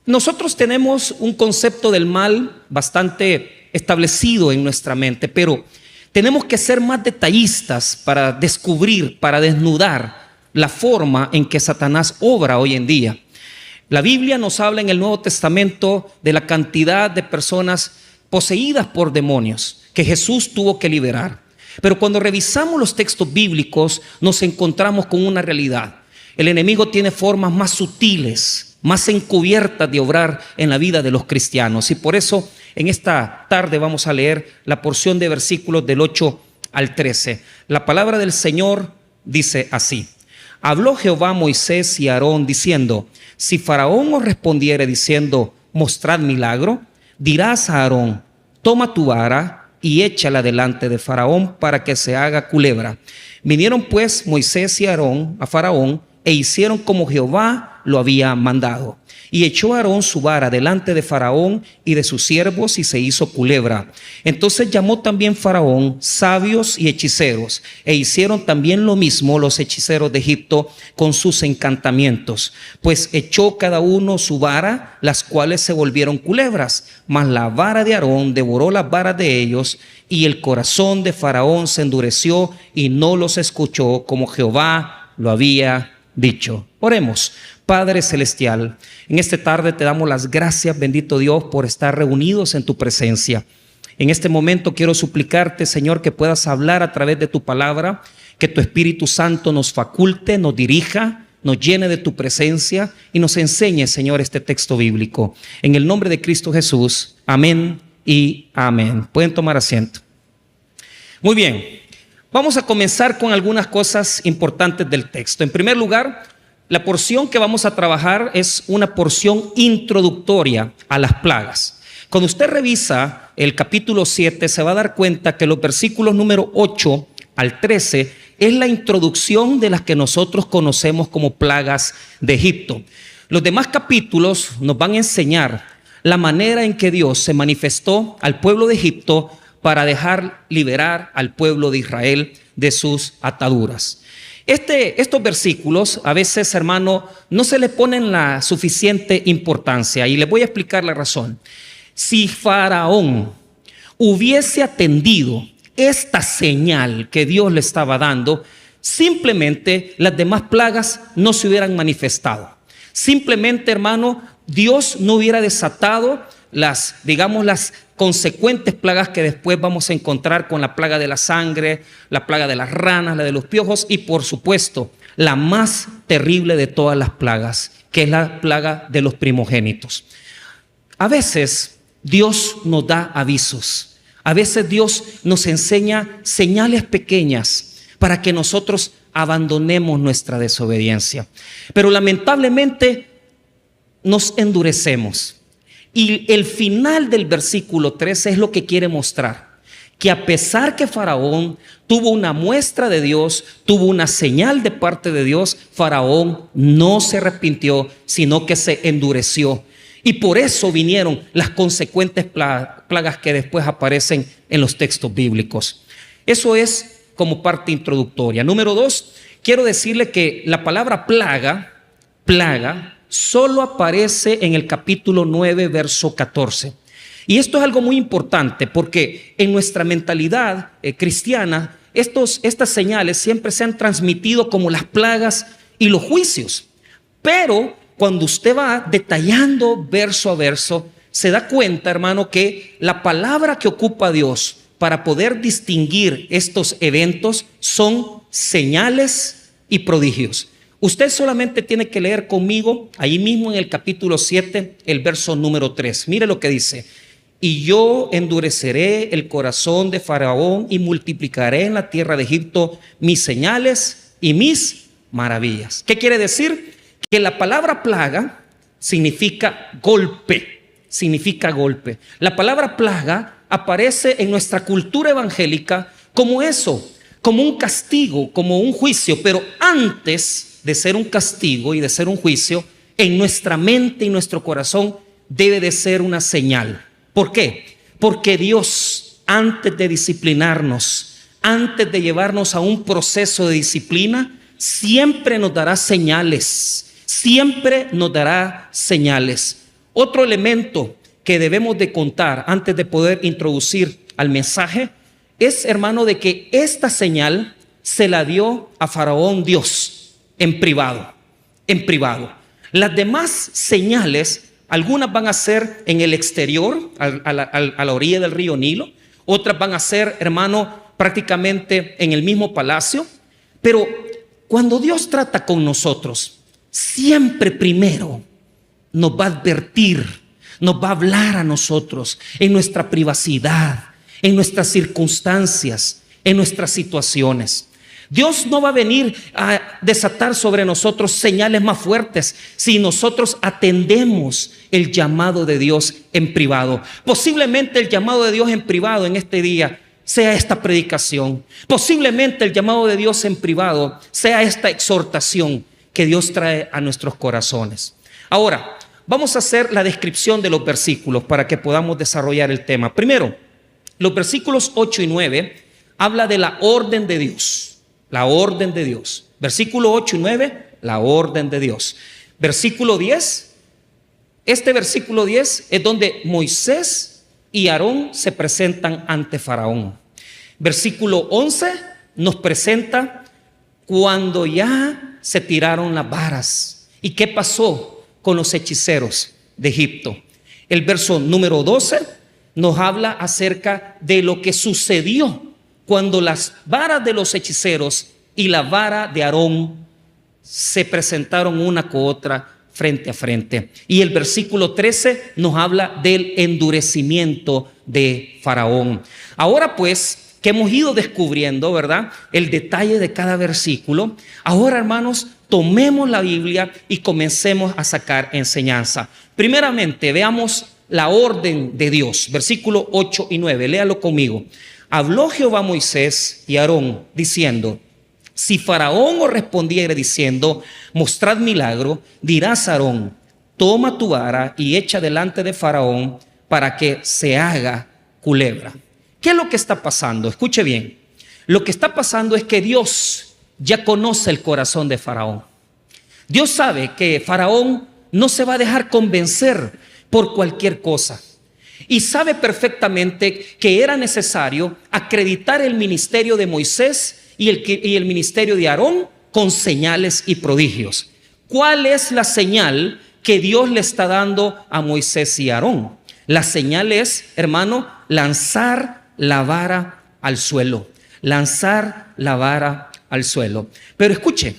Nosotros tenemos un concepto del mal bastante establecido en nuestra mente, pero tenemos que ser más detallistas para descubrir, para desnudar la forma en que Satanás obra hoy en día. La Biblia nos habla en el Nuevo Testamento de la cantidad de personas poseídas por demonios que Jesús tuvo que liberar. Pero cuando revisamos los textos bíblicos nos encontramos con una realidad. El enemigo tiene formas más sutiles, más encubiertas de obrar en la vida de los cristianos. Y por eso en esta tarde vamos a leer la porción de versículos del 8 al 13. La palabra del Señor dice así: Habló Jehová a Moisés y a Aarón diciendo: Si Faraón os respondiere diciendo, mostrad milagro, dirás a Aarón: toma tu vara y échala delante de Faraón para que se haga culebra. Vinieron pues Moisés y Aarón a Faraón e hicieron como Jehová lo había mandado. Y echó Aarón su vara delante de Faraón y de sus siervos y se hizo culebra. Entonces llamó también Faraón sabios y hechiceros, e hicieron también lo mismo los hechiceros de Egipto con sus encantamientos. Pues echó cada uno su vara, las cuales se volvieron culebras. Mas la vara de Aarón devoró las varas de ellos, y el corazón de Faraón se endureció y no los escuchó como Jehová lo había dicho. Oremos. Padre celestial, en esta tarde te damos las gracias, bendito Dios, por estar reunidos en tu presencia. En este momento quiero suplicarte, Señor, que puedas hablar a través de tu palabra, que tu Espíritu Santo nos faculte, nos dirija, nos llene de tu presencia y nos enseñe, Señor, este texto bíblico. En el nombre de Cristo Jesús, amén y amén. Pueden tomar asiento. Muy bien, vamos a comenzar con algunas cosas importantes del texto. En primer lugar, la porción que vamos a trabajar es una porción introductoria a las plagas. Cuando usted revisa el capítulo 7, se va a dar cuenta que los versículos número 8 al 13 es la introducción de las que nosotros conocemos como plagas de Egipto. Los demás capítulos nos van a enseñar la manera en que Dios se manifestó al pueblo de Egipto para dejar liberar al pueblo de Israel de sus ataduras. Estos versículos a veces, hermano, no se le ponen la suficiente importancia y les voy a explicar la razón. Si Faraón hubiese atendido esta señal que Dios le estaba dando, simplemente las demás plagas no se hubieran manifestado. Simplemente, hermano, Dios no hubiera desatado las consecuentes plagas que después vamos a encontrar con la plaga de la sangre, la plaga de las ranas, la de los piojos y por supuesto la más terrible de todas las plagas, que es la plaga de los primogénitos. A veces Dios nos da avisos, a veces Dios nos enseña señales pequeñas para que nosotros abandonemos nuestra desobediencia, pero lamentablemente nos endurecemos. Y el final del versículo 13 es lo que quiere mostrar, que a pesar que Faraón tuvo una muestra de Dios, tuvo una señal de parte de Dios, Faraón no se arrepintió, sino que se endureció. Y por eso vinieron las consecuentes plagas que después aparecen en los textos bíblicos. Eso es como parte introductoria. Número 2, quiero decirle que la palabra plaga, solo aparece en el capítulo 9, verso 14. Y esto es algo muy importante porque en nuestra mentalidad cristiana, estas señales siempre se han transmitido como las plagas y los juicios. Pero cuando usted va detallando verso a verso, se da cuenta, hermano, que la palabra que ocupa Dios para poder distinguir estos eventos son señales y prodigios. Usted solamente tiene que leer conmigo, ahí mismo en el capítulo 7, el verso número 3. Mire lo que dice: y yo endureceré el corazón de Faraón y multiplicaré en la tierra de Egipto mis señales y mis maravillas. ¿Qué quiere decir? Que la palabra plaga significa golpe, La palabra plaga aparece en nuestra cultura evangélica como eso, como un castigo, como un juicio, pero antes de ser un castigo y de ser un juicio, en nuestra mente y nuestro corazón debe de ser una señal. ¿Por qué? Porque Dios, antes de disciplinarnos, antes de llevarnos a un proceso de disciplina, siempre nos dará señales. Otro elemento que debemos de contar antes de poder introducir al mensaje es, hermano, de que esta señal se la dio a Faraón Dios en privado, en privado. Las demás señales, algunas van a ser en el exterior, a la orilla del río Nilo, otras van a ser, hermano, prácticamente en el mismo palacio. Pero cuando Dios trata con nosotros, siempre primero nos va a advertir, nos va a hablar a nosotros en nuestra privacidad, en nuestras circunstancias, en nuestras situaciones. Dios no va a venir a desatar sobre nosotros señales más fuertes si nosotros atendemos el llamado de Dios en privado. Posiblemente el llamado de Dios en privado en este día sea esta predicación. Posiblemente el llamado de Dios en privado sea esta exhortación que Dios trae a nuestros corazones. Ahora, vamos a hacer la descripción de los versículos para que podamos desarrollar el tema. Primero, los versículos 8 y 9 habla de la orden de Dios. La orden de Dios. Versículo 8 y 9, la orden de Dios. Versículo 10, este versículo 10 es donde Moisés y Aarón se presentan ante Faraón. Versículo 11 nos presenta cuando ya se tiraron las varas. ¿Y qué pasó con los hechiceros de Egipto? El verso número 12 nos habla acerca de lo que sucedió cuando las varas de los hechiceros y la vara de Aarón se presentaron una con otra frente a frente. Y el versículo 13 nos habla del endurecimiento de Faraón. Ahora pues, que hemos ido descubriendo, ¿verdad?, el detalle de cada versículo, ahora, hermanos, tomemos la Biblia y comencemos a sacar enseñanza. Primeramente, veamos la orden de Dios. Versículo 8 y 9, léalo conmigo. Habló Jehová a Moisés y a Aarón diciendo: si Faraón os respondiere diciendo, mostrad milagro, dirás a Aarón, toma tu vara y echa delante de Faraón para que se haga culebra. ¿Qué es lo que está pasando? Escuche bien. Lo que está pasando es que Dios ya conoce el corazón de Faraón. Dios sabe que Faraón no se va a dejar convencer por cualquier cosa. Y sabe perfectamente que era necesario acreditar el ministerio de Moisés y el ministerio de Aarón con señales y prodigios. ¿Cuál es la señal que Dios le está dando a Moisés y Aarón? La señal es, hermano, lanzar la vara al suelo. Lanzar la vara al suelo. Pero escuche,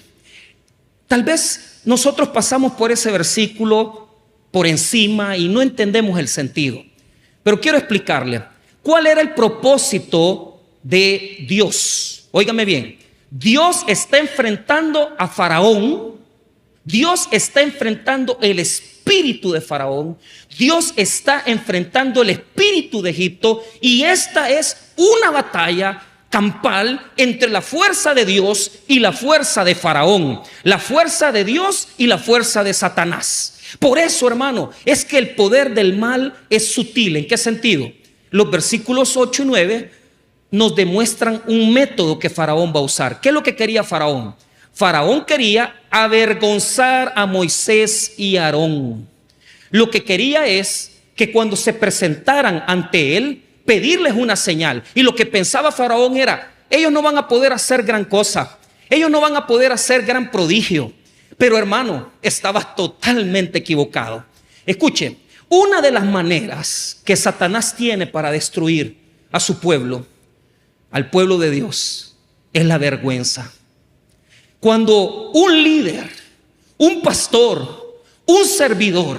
tal vez nosotros pasamos por ese versículo por encima y no entendemos el sentido. Pero quiero explicarle cuál era el propósito de Dios. Óigame bien, Dios está enfrentando a Faraón. Dios está enfrentando el espíritu de Faraón. Dios está enfrentando el espíritu de Egipto. Y esta es una batalla campal entre la fuerza de Dios y la fuerza de Faraón. La fuerza de Dios y la fuerza de Satanás. Por eso, hermano, es que el poder del mal es sutil. ¿En qué sentido? Los versículos 8 y 9 nos demuestran un método que Faraón va a usar. ¿Qué es lo que quería Faraón? Faraón quería avergonzar a Moisés y a Aarón. Lo que quería es que cuando se presentaran ante él, pedirles una señal. Y lo que pensaba Faraón era, ellos no van a poder hacer gran cosa. Ellos no van a poder hacer gran prodigio. Pero, hermano, estaba totalmente equivocado. Escuche, una de las maneras que Satanás tiene para destruir a su pueblo, al pueblo de Dios, es la vergüenza. Cuando un líder, un pastor, un servidor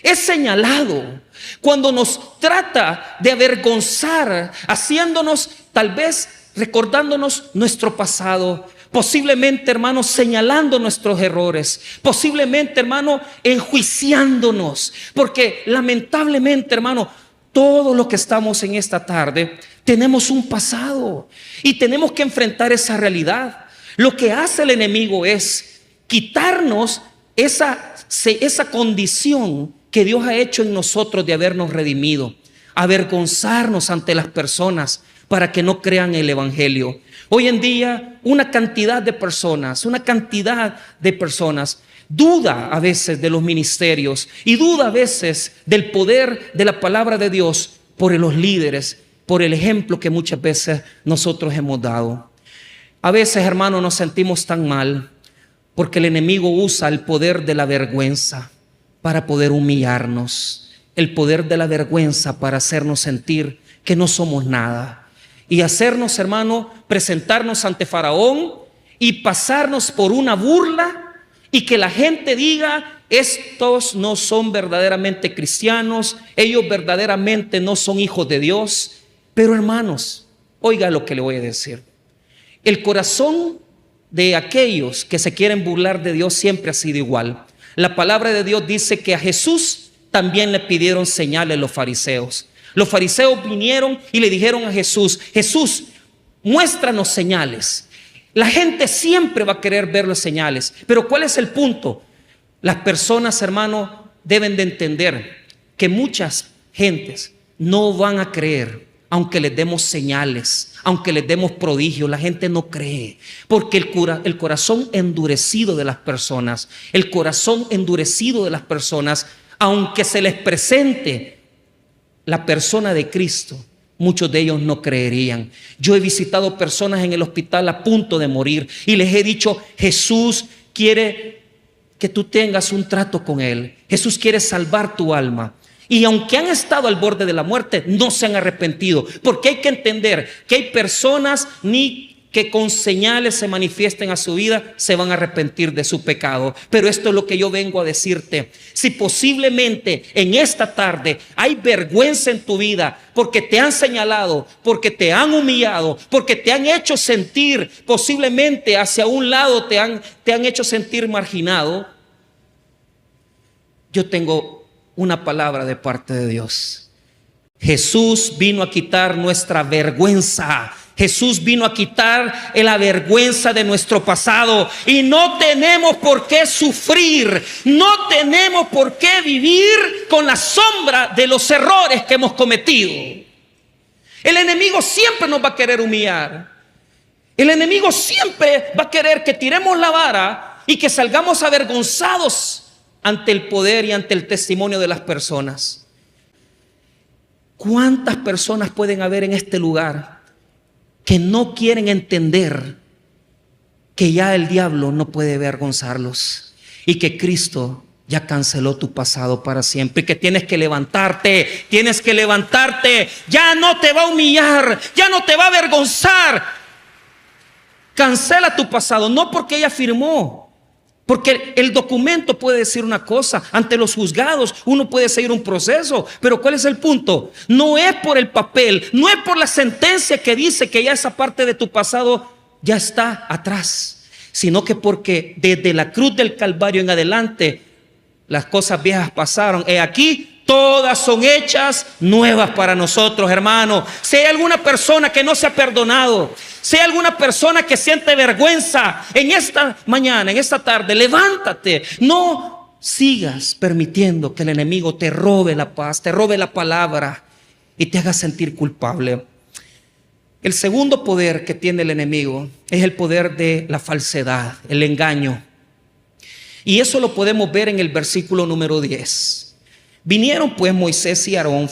es señalado, cuando nos trata de avergonzar, haciéndonos, tal vez recordándonos nuestro pasado, posiblemente, hermano, señalando nuestros errores, posiblemente, hermano, enjuiciándonos, porque lamentablemente, hermano, todos los que estamos en esta tarde tenemos un pasado y tenemos que enfrentar esa realidad. Lo que hace el enemigo es quitarnos esa condición que Dios ha hecho en nosotros de habernos redimido, avergonzarnos ante las personas para que no crean el evangelio. Hoy en día una cantidad de personas duda a veces de los ministerios y duda a veces del poder de la palabra de Dios por los líderes, por el ejemplo que muchas veces nosotros hemos dado. A veces, hermanos, nos sentimos tan mal porque el enemigo usa el poder de la vergüenza para poder humillarnos, el poder de la vergüenza para hacernos sentir que no somos nada y hacernos, hermano, presentarnos ante Faraón y pasarnos por una burla y que la gente diga: estos no son verdaderamente cristianos, ellos verdaderamente no son hijos de Dios. Pero hermanos, oiga lo que le voy a decir. El corazón de aquellos que se quieren burlar de Dios siempre ha sido igual. La palabra de Dios dice que a Jesús también le pidieron señales los fariseos. Los fariseos vinieron y le dijeron a Jesús: Jesús, muéstranos señales. La gente siempre va a querer ver las señales. Pero ¿cuál es el punto? Las personas, hermano, deben de entender que muchas gentes no van a creer aunque les demos señales, aunque les demos prodigios. La gente no cree porque el corazón endurecido de las personas, el corazón endurecido de las personas, aunque se les presente la persona de Cristo, muchos de ellos no creerían. Yo he visitado personas en el hospital a punto de morir y les he dicho: Jesús quiere que tú tengas un trato con Él. Jesús quiere salvar tu alma. Y aunque han estado al borde de la muerte, no se han arrepentido. Porque hay que entender que hay personas ni que con señales se manifiesten a su vida se van a arrepentir de su pecado. Pero esto es lo que yo vengo a decirte. Si posiblemente en esta tarde hay vergüenza en tu vida porque te han señalado, porque te han humillado, porque te han hecho sentir posiblemente hacia un lado, te han hecho sentir marginado, yo tengo una palabra de parte de Dios. Jesús vino a quitar nuestra vergüenza. Jesús vino a quitar la vergüenza de nuestro pasado y no tenemos por qué sufrir, no tenemos por qué vivir con la sombra de los errores que hemos cometido. El enemigo siempre nos va a querer humillar. El enemigo siempre va a querer que tiremos la vara y que salgamos avergonzados ante el poder y ante el testimonio de las personas. ¿Cuántas personas pueden haber en este lugar que no quieren entender que ya el diablo no puede avergonzarlos y que Cristo ya canceló tu pasado para siempre y que tienes que levantarte, ya no te va a humillar, ya no te va a avergonzar? Cancela tu pasado, no porque ella firmó. Porque el documento puede decir una cosa, ante los juzgados uno puede seguir un proceso, pero ¿cuál es el punto? No es por el papel, no es por la sentencia que dice que ya esa parte de tu pasado ya está atrás, sino que porque desde la cruz del Calvario en adelante las cosas viejas pasaron. He aquí, todas son hechas nuevas para nosotros, hermanos. Si hay alguna persona que no se ha perdonado, si hay alguna persona que siente vergüenza en esta mañana, en esta tarde, levántate. No sigas permitiendo que el enemigo te robe la paz, te robe la palabra y te haga sentir culpable. El segundo poder que tiene el enemigo es el poder de la falsedad, el engaño. Y eso lo podemos ver en el versículo número 10. Vinieron pues Moisés y Aarón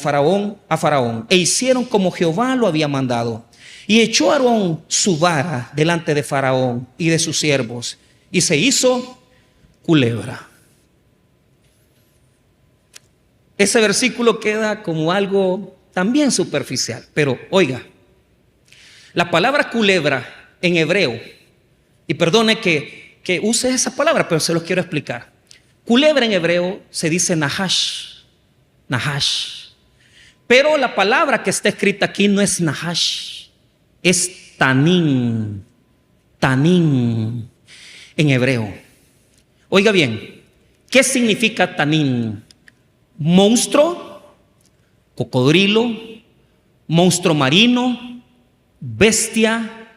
a Faraón e hicieron como Jehová lo había mandado. Y echó Aarón su vara delante de Faraón y de sus siervos y se hizo culebra. Ese versículo queda como algo también superficial, pero oiga, la palabra culebra en hebreo, y perdone que use esa palabra, pero se los quiero explicar. Culebra en hebreo se dice nahash, nahash. Pero la palabra que está escrita aquí no es nahash, es tanín, tanín en hebreo. Oiga bien, ¿qué significa tanín? Monstruo, cocodrilo, monstruo marino, bestia,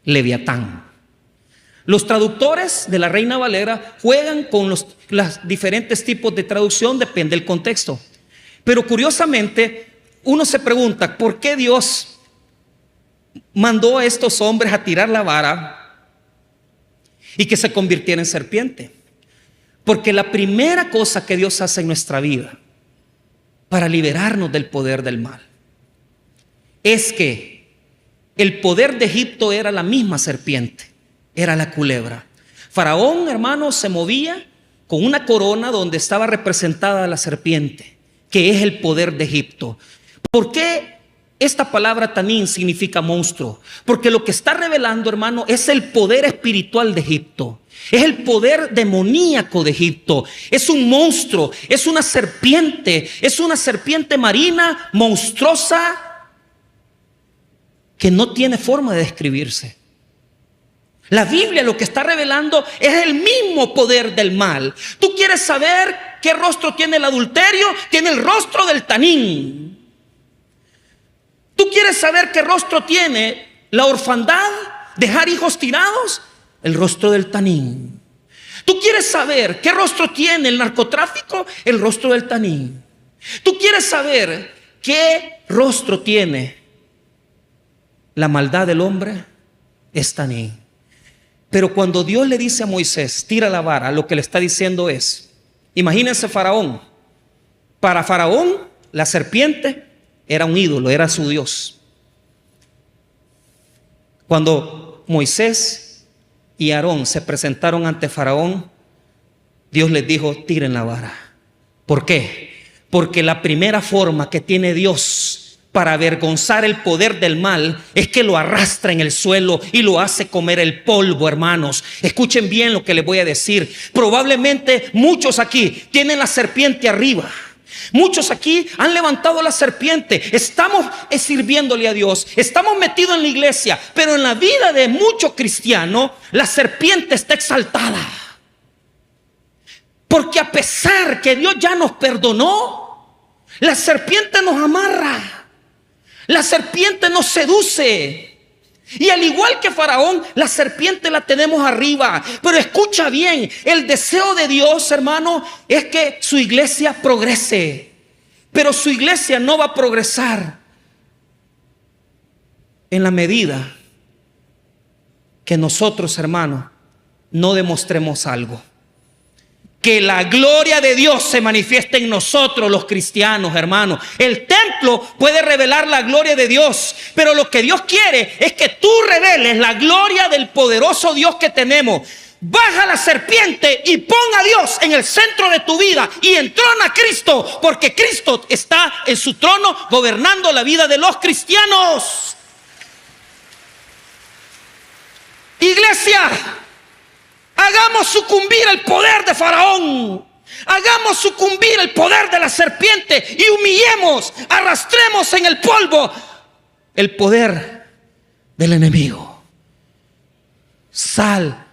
leviatán. Los traductores de la Reina Valera juegan con los diferentes tipos de traducción, depende del contexto. Pero curiosamente, uno se pregunta, ¿por qué Dios mandó a estos hombres a tirar la vara y que se convirtiera en serpiente? Porque la primera cosa que Dios hace en nuestra vida para liberarnos del poder del mal es que el poder de Egipto era la misma serpiente, era la culebra. Faraón, hermanos, se movía con una corona donde estaba representada la serpiente, que es el poder de Egipto. ¿Por qué esta palabra tanín significa monstruo? Porque lo que está revelando, hermano, es el poder espiritual de Egipto. Es el poder demoníaco de Egipto. Es un monstruo, es una serpiente marina monstruosa que no tiene forma de describirse. La Biblia lo que está revelando es el mismo poder del mal. ¿Tú quieres saber qué rostro tiene el adulterio? Tiene el rostro del tanín. ¿Tú quieres saber qué rostro tiene la orfandad? ¿Dejar hijos tirados? El rostro del tanín. ¿Tú quieres saber qué rostro tiene el narcotráfico? El rostro del tanín. ¿Tú quieres saber qué rostro tiene la maldad del hombre? Es tanín. Pero cuando Dios le dice a Moisés, tira la vara, lo que le está diciendo es, imagínense Faraón. Para Faraón, la serpiente era un ídolo, era su Dios. Cuando Moisés y Aarón se presentaron ante Faraón, Dios les dijo, tiren la vara. ¿Por qué? Porque la primera forma que tiene Dios para avergonzar el poder del mal es que lo arrastra en el suelo y lo hace comer el polvo, hermanos. Escuchen bien lo que les voy a decir. Probablemente muchos aquí tienen la serpiente arriba. Muchos aquí han levantado la serpiente. Estamos sirviéndole a Dios, estamos metidos en la iglesia, pero en la vida de muchos cristianos la serpiente está exaltada. Porque a pesar que Dios ya nos perdonó, la serpiente nos amarra. La serpiente nos seduce. Y al igual que Faraón, la serpiente la tenemos arriba. Pero escucha bien, el deseo de Dios, hermano, es que su iglesia progrese. Pero su iglesia no va a progresar en la medida que nosotros, hermano, no demostremos algo. Que la gloria de Dios se manifieste en nosotros los cristianos, hermanos. El templo puede revelar la gloria de Dios, pero lo que Dios quiere es que tú reveles la gloria del poderoso Dios que tenemos. Baja la serpiente y pon a Dios en el centro de tu vida y entrona a Cristo, porque Cristo está en su trono gobernando la vida de los cristianos. Iglesia, hagamos sucumbir el poder de Faraón. Hagamos sucumbir el poder de la serpiente y humillemos, arrastremos en el polvo el poder del enemigo. Sal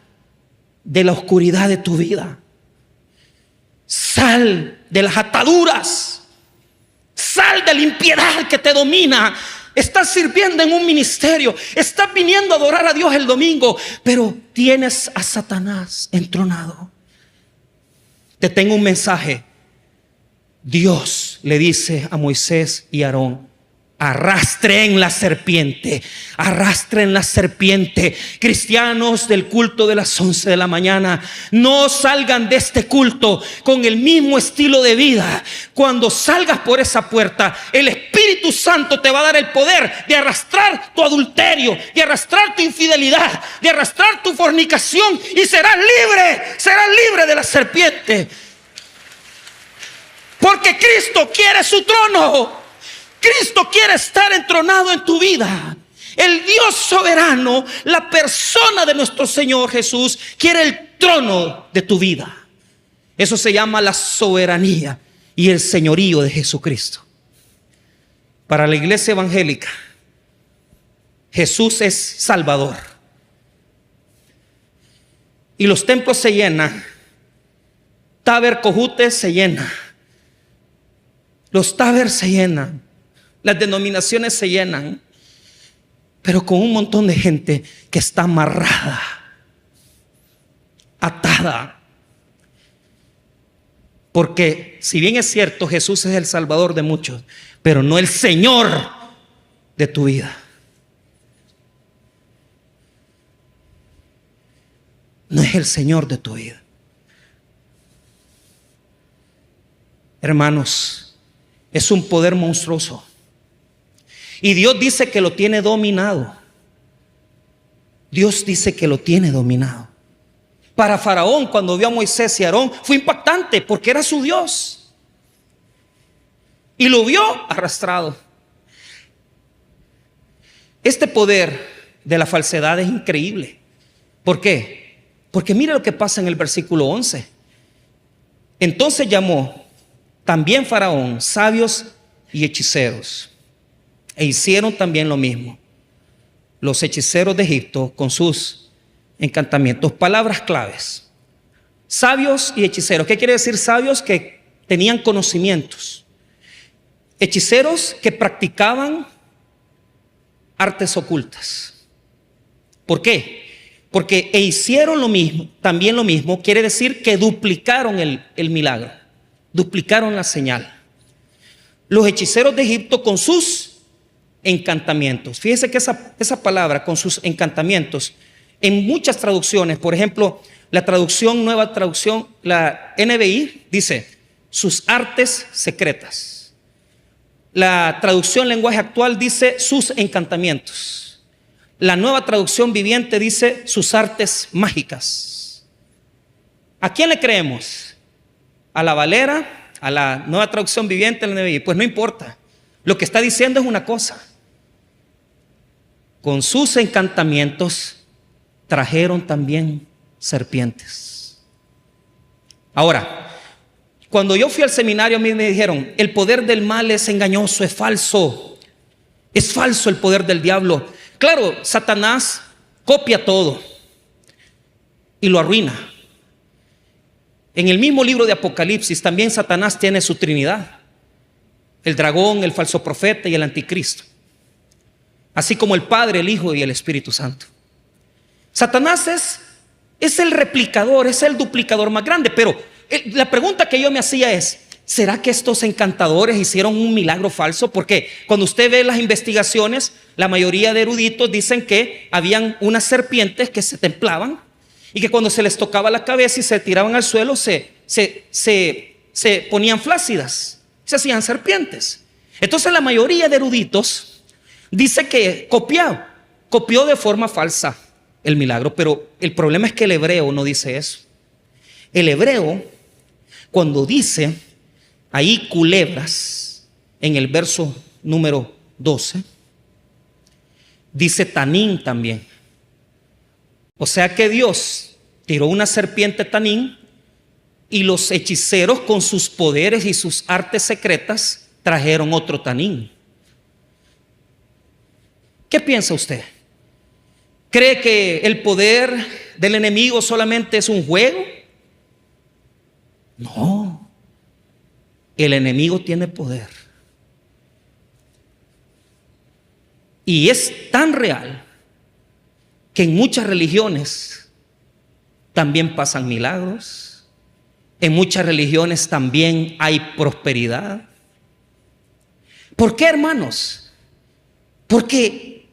de la oscuridad de tu vida. Sal de las ataduras. Sal de la impiedad que te domina. Estás sirviendo en un ministerio, estás viniendo a adorar a Dios el domingo, pero tienes a Satanás entronado. Te tengo un mensaje. Dios le dice a Moisés y a Aarón, arrastren la serpiente, arrastren la serpiente. Cristianos del culto de las 11 de la mañana, no salgan de este culto con el mismo estilo de vida. Cuando salgas por esa puerta, el Espíritu Santo te va a dar el poder de arrastrar tu adulterio, de arrastrar tu infidelidad, de arrastrar tu fornicación, y serás libre de la serpiente. Porque Cristo quiere su trono. Cristo quiere estar entronado en tu vida. El Dios soberano, la persona de nuestro Señor Jesús, quiere el trono de tu vida. Eso se llama la soberanía y el señorío de Jesucristo. Para la iglesia evangélica, Jesús es Salvador. Y los templos se llenan. Taber Cojute se llena. Los Taber se llenan. Las denominaciones se llenan, pero con un montón de gente que está amarrada, atada. Porque si bien es cierto, Jesús es el Salvador de muchos, pero no el Señor de tu vida. No es el Señor de tu vida. hermanos, es un poder monstruoso. Y Dios dice que lo tiene dominado. Dios dice que lo tiene dominado. Para Faraón, cuando vio a Moisés y Aarón, fue impactante porque era su Dios. Y lo vio arrastrado. Este poder de la falsedad es increíble. ¿Por qué? Porque mira lo que pasa en el versículo 11. Entonces llamó también Faraón sabios y hechiceros, e hicieron también lo mismo los hechiceros de Egipto con sus encantamientos. Palabras claves: sabios y hechiceros. ¿Qué quiere decir sabios? Que tenían conocimientos. Hechiceros que practicaban artes ocultas. ¿Por qué? Porque hicieron lo mismo, también lo mismo, quiere decir que duplicaron el milagro, duplicaron la señal. Los hechiceros de Egipto con sus encantamientos. Fíjese que esa palabra, con sus encantamientos, en muchas traducciones, por ejemplo, la traducción, nueva traducción, la NBI, dice sus artes secretas. La traducción lenguaje actual dice sus encantamientos. La nueva traducción viviente dice sus artes mágicas. ¿A quién le creemos? ¿A la Valera? ¿A la nueva traducción viviente? Pues no importa. Lo que está diciendo es una cosa: con sus encantamientos trajeron también serpientes. Ahora, cuando yo fui al seminario, a mí me dijeron: el poder del mal es engañoso, es falso. Es falso el poder del diablo. Claro, Satanás copia todo y lo arruina. En el mismo libro de Apocalipsis también Satanás tiene su trinidad: el dragón, el falso profeta y el anticristo, así como el Padre, el Hijo y el Espíritu Santo. Satanás es el replicador, es el duplicador más grande. Pero la pregunta que yo me hacía es: ¿será que estos encantadores hicieron un milagro falso? Porque cuando usted ve las investigaciones, la mayoría de eruditos dicen que habían unas serpientes que se templaban y que cuando se les tocaba la cabeza y se tiraban al suelo se ponían flácidas, se hacían serpientes. Entonces la mayoría de eruditos dice que copió de forma falsa el milagro. Pero el problema es que el hebreo no dice eso. El hebreo, cuando dice ahí culebras, en el verso número 12, dice tanín también. O sea que Dios tiró una serpiente tanín y los hechiceros con sus poderes y sus artes secretas trajeron otro tanín. ¿Qué piensa usted? ¿Cree que el poder del enemigo solamente es un juego? No. El enemigo tiene poder. Y es tan real que en muchas religiones también pasan milagros. En muchas religiones también hay prosperidad. ¿Por qué, hermanos? Porque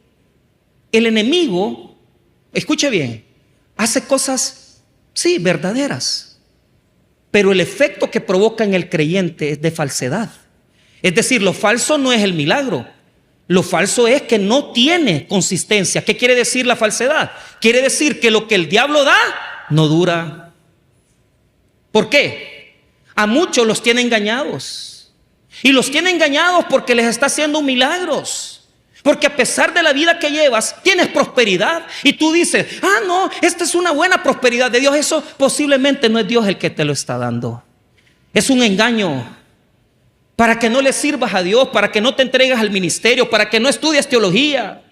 el enemigo, escuche bien, hace cosas, sí, verdaderas, pero el efecto que provoca en el creyente es de falsedad. Es decir, lo falso no es el milagro. Lo falso es que no tiene consistencia. ¿Qué quiere decir la falsedad? Quiere decir que lo que el diablo da no dura. ¿Por qué? A muchos los tiene engañados. Y los tiene engañados porque les está haciendo milagros. Porque a pesar de la vida que llevas, tienes prosperidad. Y tú dices: ah, no, esta es una buena prosperidad de Dios. Eso posiblemente no es Dios el que te lo está dando. Es un engaño para que no le sirvas a Dios, para que no te entregues al ministerio, para que no estudies teología.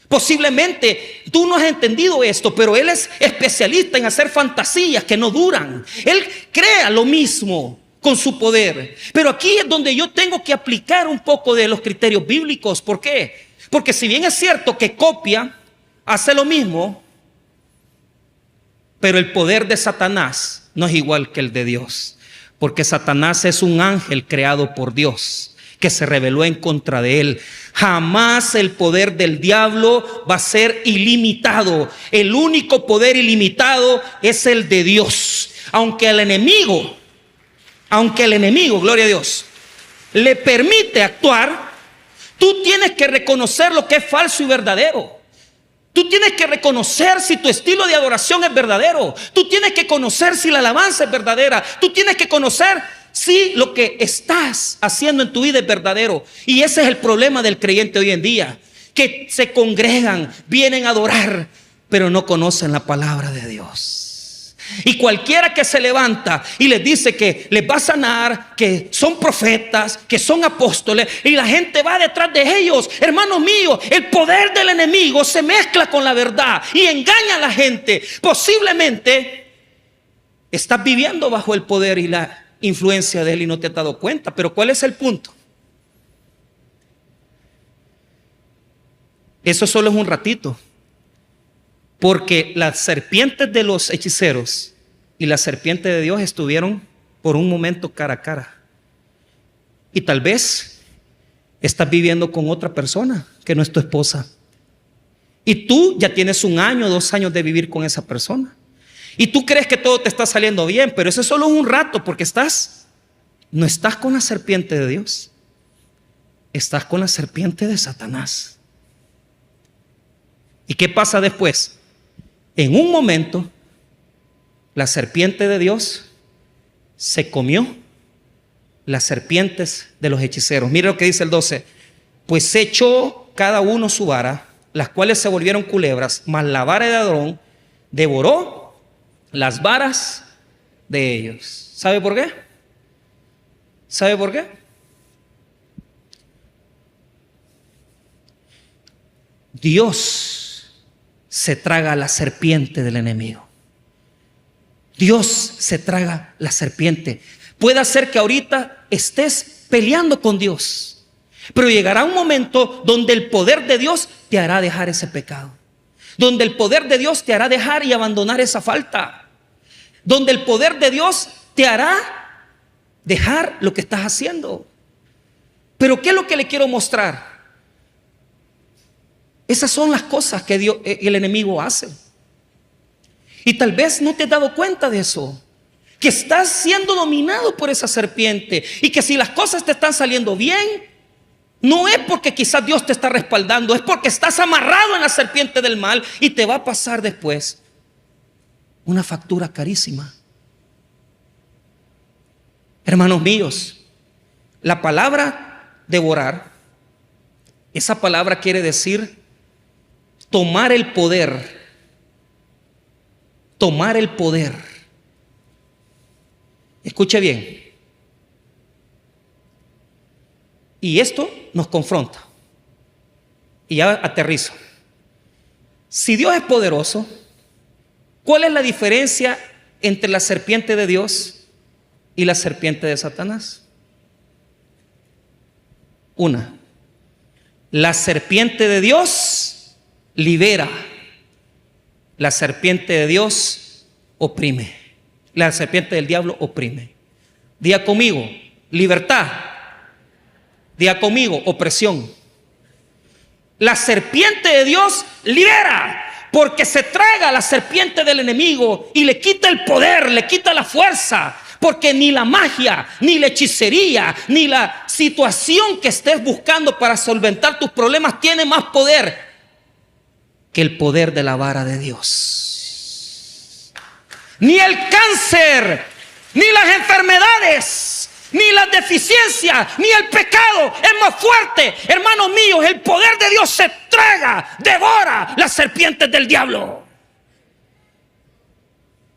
Posiblemente tú no has entendido esto, pero Él es especialista en hacer fantasías que no duran. Él crea lo mismo con su poder. Pero aquí es donde yo tengo que aplicar un poco de los criterios bíblicos. ¿Por qué? Porque si bien es cierto que copia, hace lo mismo, pero el poder de Satanás no es igual que el de Dios. Porque Satanás es un ángel creado por Dios que se rebeló en contra de él. Jamás el poder del diablo va a ser ilimitado. El único poder ilimitado es el de Dios. Aunque el enemigo aunque el enemigo, gloria a Dios, le permite actuar, tú tienes que reconocer lo que es falso y verdadero. Tú tienes que reconocer si tu estilo de adoración es verdadero. Tú tienes que conocer si la alabanza es verdadera. Tú tienes que conocer si lo que estás haciendo en tu vida es verdadero. Y ese es el problema del creyente hoy en día, que se congregan, vienen a adorar, pero no conocen la palabra de Dios. Y cualquiera que se levanta y les dice que les va a sanar, que son profetas, que son apóstoles, y la gente va detrás de ellos. Hermanos míos, el poder del enemigo se mezcla con la verdad y engaña a la gente. Posiblemente estás viviendo bajo el poder y la influencia de él y no te has dado cuenta. Pero ¿cuál es el punto? Eso solo es un ratito. Porque las serpientes de los hechiceros y la serpiente de Dios estuvieron por un momento cara a cara. Y tal vez estás viviendo con otra persona que no es tu esposa. Y tú ya tienes 1 año, 2 años de vivir con esa persona. Y tú crees que todo te está saliendo bien, pero eso es solo un rato, porque no estás con la serpiente de Dios. Estás con la serpiente de Satanás. ¿Y qué pasa después? En un momento, la serpiente de Dios se comió las serpientes de los hechiceros. Mira lo que dice el 12. Pues echó cada uno su vara, las cuales se volvieron culebras, mas la vara de Aarón devoró las varas de ellos. ¿Sabe por qué? ¿Sabe por qué? Dios se traga la serpiente del enemigo. Dios se traga la serpiente. Puede ser que ahorita estés peleando con Dios, pero llegará un momento donde el poder de Dios te hará dejar ese pecado, donde el poder de Dios te hará dejar y abandonar esa falta, donde el poder de Dios te hará dejar lo que estás haciendo. Pero ¿qué es lo que le quiero mostrar? Esas son las cosas que el enemigo hace. Y tal vez no te has dado cuenta de eso, que estás siendo dominado por esa serpiente, y que si las cosas te están saliendo bien, no es porque quizás Dios te está respaldando, es porque estás amarrado en la serpiente del mal, y te va a pasar después una factura carísima. Hermanos míos, la palabra devorar, esa palabra quiere decir tomar el poder. Tomar el poder. Escuche bien. Y esto nos confronta. Y ya aterrizo. Si Dios es poderoso, ¿cuál es la diferencia entre la serpiente de Dios y la serpiente de Satanás? Una, la serpiente de Dios libera. La serpiente de Dios oprime. La serpiente del diablo oprime. Diga conmigo, libertad. Diga conmigo, opresión. La serpiente de Dios libera, porque se traga a la serpiente del enemigo y le quita el poder, le quita la fuerza. Porque ni la magia, ni la hechicería, ni la situación que estés buscando para solventar tus problemas tiene más poder que el poder de la vara de Dios. Ni el cáncer, ni las enfermedades, ni las deficiencias, ni el pecado es más fuerte. Hermanos míos, el poder de Dios se traga, devora las serpientes del diablo.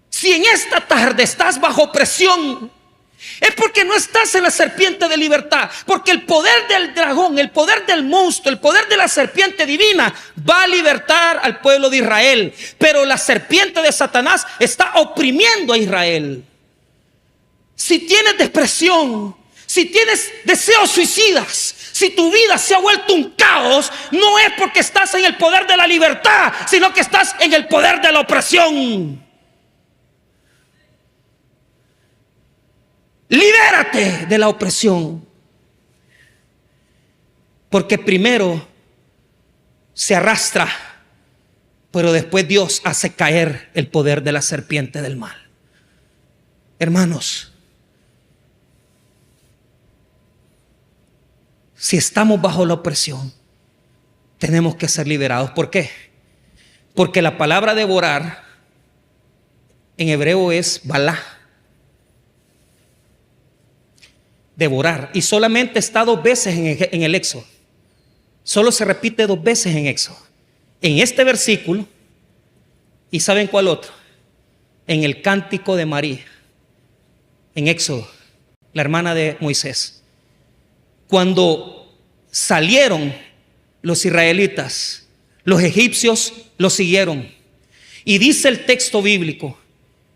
Si en esta tarde estás bajo presión, es porque no estás en la serpiente de libertad. Porque el poder del dragón, el poder del monstruo, el poder de la serpiente divina va a libertar al pueblo de Israel. Pero la serpiente de Satanás está oprimiendo a Israel. Si tienes depresión, si tienes deseos suicidas, si tu vida se ha vuelto un caos, no es porque estás en el poder de la libertad, sino que estás en el poder de la opresión. Libérate de la opresión. Porque primero se arrastra, pero después Dios hace caer el poder de la serpiente del mal. Hermanos, si estamos bajo la opresión, tenemos que ser liberados. ¿Por qué? Porque la palabra devorar en hebreo es balá. Devorar. Y solamente está 2 veces en el Éxodo. Solo se repite 2 veces en Éxodo. En este versículo, ¿y saben cuál otro? En el cántico de María, en Éxodo, la hermana de Moisés. Cuando salieron los israelitas, los egipcios los siguieron. Y dice el texto bíblico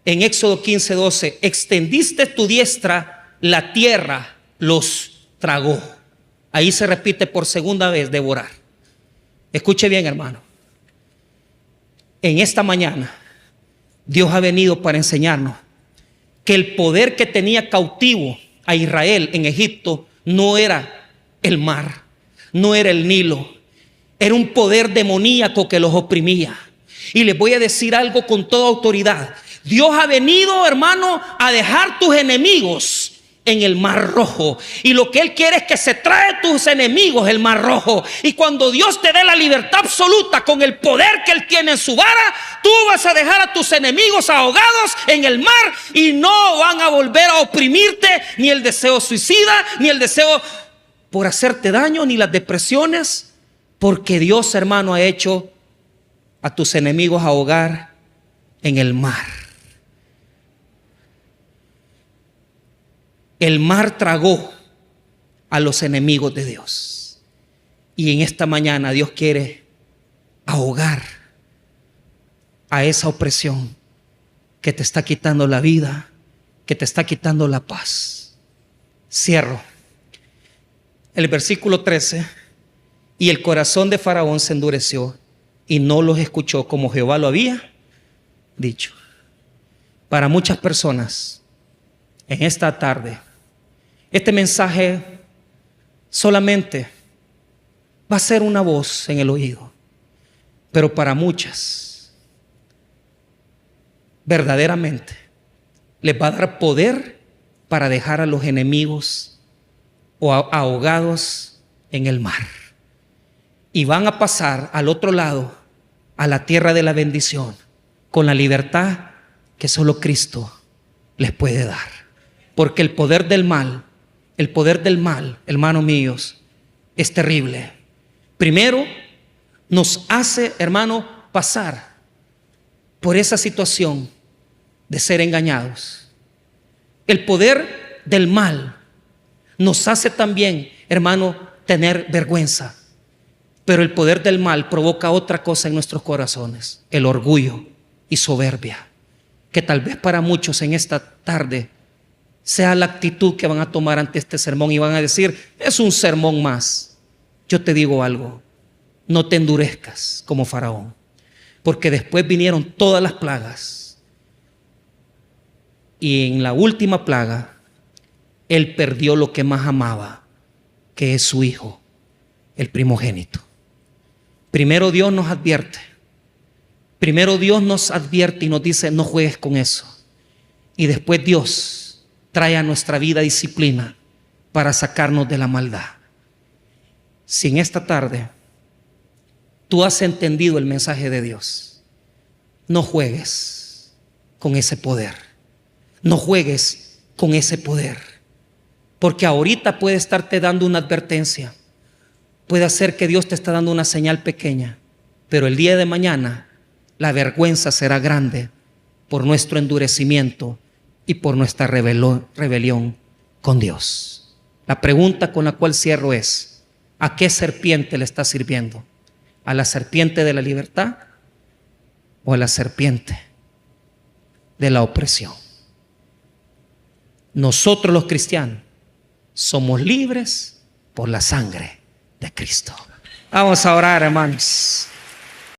en Éxodo 15:12, extendiste tu diestra, la tierra los tragó. Ahí se repite por segunda vez devorar. Escuche bien, hermano. En esta mañana Dios ha venido para enseñarnos que el poder que tenía cautivo a Israel en Egipto no era el mar, no era el Nilo, era un poder demoníaco que los oprimía. Y les voy a decir algo con toda autoridad: Dios ha venido, hermano, a dejar tus enemigos en el mar rojo, y lo que Él quiere es que se trae tus enemigos el mar rojo. Y cuando Dios te dé la libertad absoluta con el poder que Él tiene en su vara, tú vas a dejar a tus enemigos ahogados en el mar y no van a volver a oprimirte, ni el deseo suicida, ni el deseo por hacerte daño, ni las depresiones, porque Dios, hermano, ha hecho a tus enemigos ahogar en el mar. El mar tragó a los enemigos de Dios. Y en esta mañana Dios quiere ahogar a esa opresión que te está quitando la vida, que te está quitando la paz. Cierro. El versículo 13. Y el corazón de Faraón se endureció y no los escuchó como Jehová lo había dicho. Para muchas personas en esta tarde, este mensaje solamente va a ser una voz en el oído, pero para muchas, verdaderamente, les va a dar poder para dejar a los enemigos o ahogados en el mar. Y van a pasar al otro lado, a la tierra de la bendición, con la libertad que solo Cristo les puede dar. Porque el poder del mal, hermanos míos, es terrible. Primero, nos hace, hermano, pasar por esa situación de ser engañados. El poder del mal nos hace también, hermano, tener vergüenza. Pero el poder del mal provoca otra cosa en nuestros corazones: el orgullo y soberbia, que tal vez para muchos en esta tarde sea la actitud que van a tomar ante este sermón y van a decir: es un sermón más. Yo te digo algo: no te endurezcas como Faraón, porque después vinieron todas las plagas, y en la última plaga él perdió lo que más amaba, que es su hijo, el primogénito. Primero Dios nos advierte y nos dice: no juegues con eso. Y después Dios trae a nuestra vida disciplina para sacarnos de la maldad. Si en esta tarde tú has entendido el mensaje de Dios, no juegues con ese poder. No juegues con ese poder, porque ahorita puede estarte dando una advertencia. Puede ser que Dios te está dando una señal pequeña, pero el día de mañana la vergüenza será grande por nuestro endurecimiento y por nuestra rebelión con Dios. La pregunta con la cual cierro es: ¿a qué serpiente le estás sirviendo? ¿A la serpiente de la libertad o a la serpiente de la opresión? Nosotros los cristianos somos libres por la sangre de Cristo. Vamos a orar, hermanos.